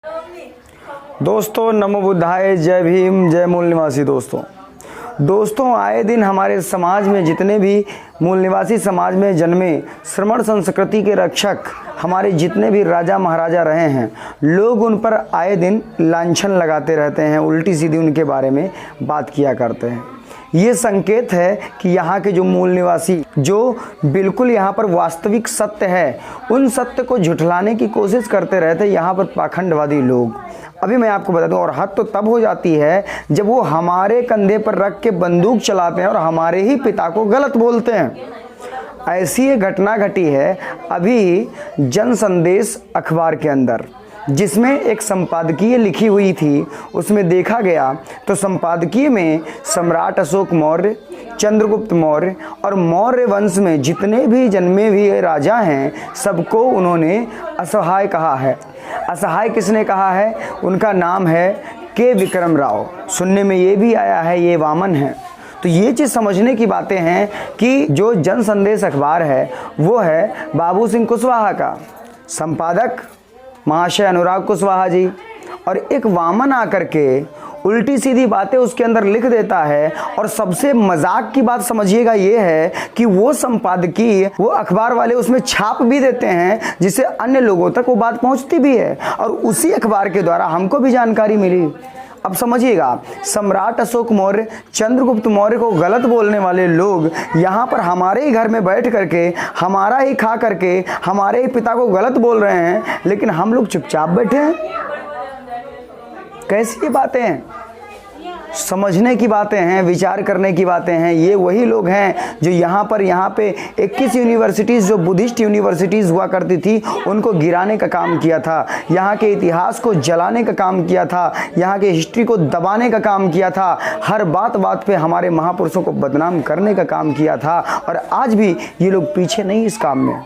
दोस्तों नमो बुद्धाय, जय भीम, जय मूल निवासी। दोस्तों आए दिन हमारे समाज में जितने भी मूल निवासी समाज में जन्मे श्रमण संस्कृति के रक्षक हमारे जितने भी राजा महाराजा रहे हैं, लोग उन पर आए दिन लांछन लगाते रहते हैं, उल्टी सीधी उनके बारे में बात किया करते हैं। ये संकेत है कि यहाँ के जो मूल निवासी जो बिल्कुल यहाँ पर वास्तविक सत्य है, उन सत्य को झुठलाने की कोशिश करते रहते हैं यहाँ पर पाखंडवादी लोग। अभी मैं आपको बता दूं, और हद तो तब हो जाती है जब वो हमारे कंधे पर रख के बंदूक चलाते हैं और हमारे ही पिता को गलत बोलते हैं। ऐसी एक घटना घटी है अभी जन संदेश अखबार के अंदर, जिसमें एक संपादकीय लिखी हुई थी। उसमें देखा गया तो संपादकीय में सम्राट अशोक मौर्य, चंद्रगुप्त मौर्य और मौर्य वंश में जितने भी जन्मे हुए राजा हैं, सबको उन्होंने असहाय कहा है। असहाय किसने कहा है? उनका नाम है के विक्रम राव। सुनने में ये भी आया है ये वामन है। तो ये चीज़ समझने की बातें हैं कि जो जन संदेश अखबार है वो है बाबू सिंह कुशवाहा का, संपादक महाशय अनुराग कुशवाहा जी, और एक वामन आकर के उल्टी सीधी बातें उसके अंदर लिख देता है। और सबसे मजाक की बात समझिएगा ये है कि वो संपादकीय वो अखबार वाले उसमें छाप भी देते हैं, जिससे अन्य लोगों तक वो बात पहुंचती भी है, और उसी अखबार के द्वारा हमको भी जानकारी मिली। अब समझिएगा, सम्राट अशोक मौर्य, चंद्रगुप्त मौर्य को गलत बोलने वाले लोग यहाँ पर हमारे ही घर में बैठ करके, हमारा ही खा करके, हमारे ही पिता को गलत बोल रहे हैं, लेकिन हम लोग चुपचाप बैठे हैं। कैसी ये बातें हैं? समझने की बातें हैं, विचार करने की बातें हैं। ये वही लोग हैं जो यहाँ पे 21 यूनिवर्सिटीज़ जो बुद्धिस्ट यूनिवर्सिटीज़ हुआ करती थी, उनको गिराने का काम किया था, यहाँ के इतिहास को जलाने का काम किया था, यहाँ के हिस्ट्री को दबाने का काम किया था, हर बात पे हमारे महापुरुषों को बदनाम करने का काम किया था। और आज भी ये लोग पीछे नहीं इस काम में।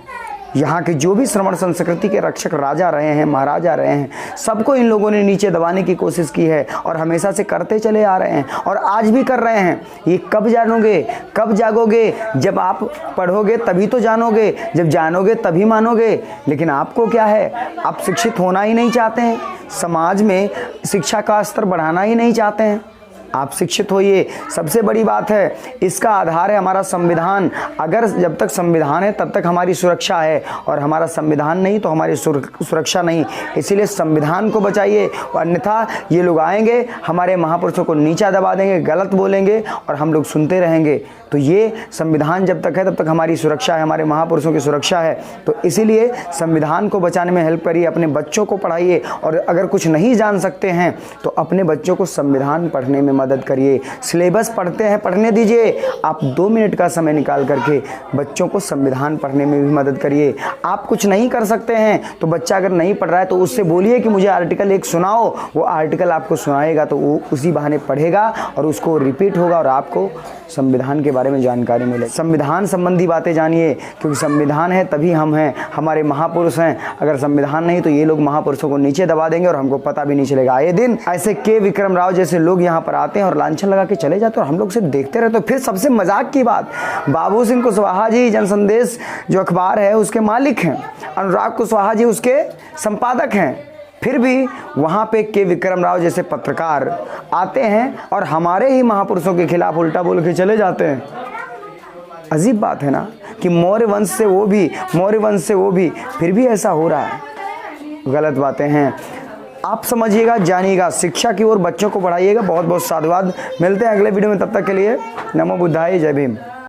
यहाँ के जो भी श्रमण संस्कृति के रक्षक राजा रहे हैं, महाराजा रहे हैं, सबको इन लोगों ने नीचे दबाने की कोशिश की है और हमेशा से करते चले आ रहे हैं और आज भी कर रहे हैं। ये कब जानोगे, कब जागोगे? जब आप पढ़ोगे तभी तो जानोगे, जब जानोगे तभी मानोगे। लेकिन आपको क्या है, आप शिक्षित होना ही नहीं चाहते हैं, समाज में शिक्षा का स्तर बढ़ाना ही नहीं चाहते हैं। आप शिक्षित होइए, सबसे बड़ी बात है। इसका आधार है हमारा संविधान। अगर जब तक संविधान है तब तक हमारी सुरक्षा है, और हमारा संविधान नहीं तो हमारी सुरक्षा नहीं। इसीलिए संविधान को बचाइए, अन्यथा ये लोग आएंगे, हमारे महापुरुषों को नीचा दबा देंगे, गलत बोलेंगे और हम लोग सुनते रहेंगे। तो ये संविधान जब तक है तब तक हमारी सुरक्षा है, हमारे महापुरुषों की सुरक्षा है। तो इसीलिए संविधान को बचाने में हेल्प करिए, अपने बच्चों को पढ़ाइए, और अगर कुछ नहीं जान सकते हैं तो अपने बच्चों को संविधान पढ़ने में मदद करिए। सिलेबस पढ़ते हैं, पढ़ने दीजिए। आप 2 मिनट का समय निकाल करके बच्चों को संविधान पढ़ने में भी मदद करिए। आप कुछ नहीं कर सकते हैं तो बच्चा अगर नहीं पढ़ रहा है तो उससे बोलिए कि मुझे आर्टिकल 1 सुनाओ। वो आर्टिकल आपको सुनाएगा तो वो उसी बहाने पढ़ेगा और उसको रिपीट होगा और आपको संविधान के बारे में जानकारी मिले। संविधान संबंधी बातें जानिए, क्योंकि संविधान है तभी हम हैं, हमारे महापुरुष हैं। अगर संविधान नहीं तो ये लोग महापुरुषों को नीचे दबा देंगे और हमको पता भी नहीं चलेगा। आए दिन ऐसे के विक्रम राव जैसे लोग यहाँ पर आते हैं और लांछन लगा के चले जाते हैं और हम लोग सिर्फ देखते रहते हैं। फिर सबसे मजाक की बात, बाबू सिंह कुशवाहा जी जन संदेश जो अखबार है उसके मालिक हैं, अनुराग कुशवाहा जी उसके संपादक हैं, फिर भी वहाँ पे के विक्रम राव जैसे पत्रकार आते हैं और हमारे ही महापुरुषों के खिलाफ उल्टा बोल के चले जाते हैं। अजीब बात है ना कि मौर्य वंश से वो भी फिर भी ऐसा हो रहा है। गलत बातें हैं। आप समझिएगा, जानिएगा, शिक्षा की ओर बच्चों को पढ़ाइएगा। बहुत बहुत साधुवाद। मिलते हैं अगले वीडियो में, तब तक के लिए नमो बुद्धाय, जय भीम।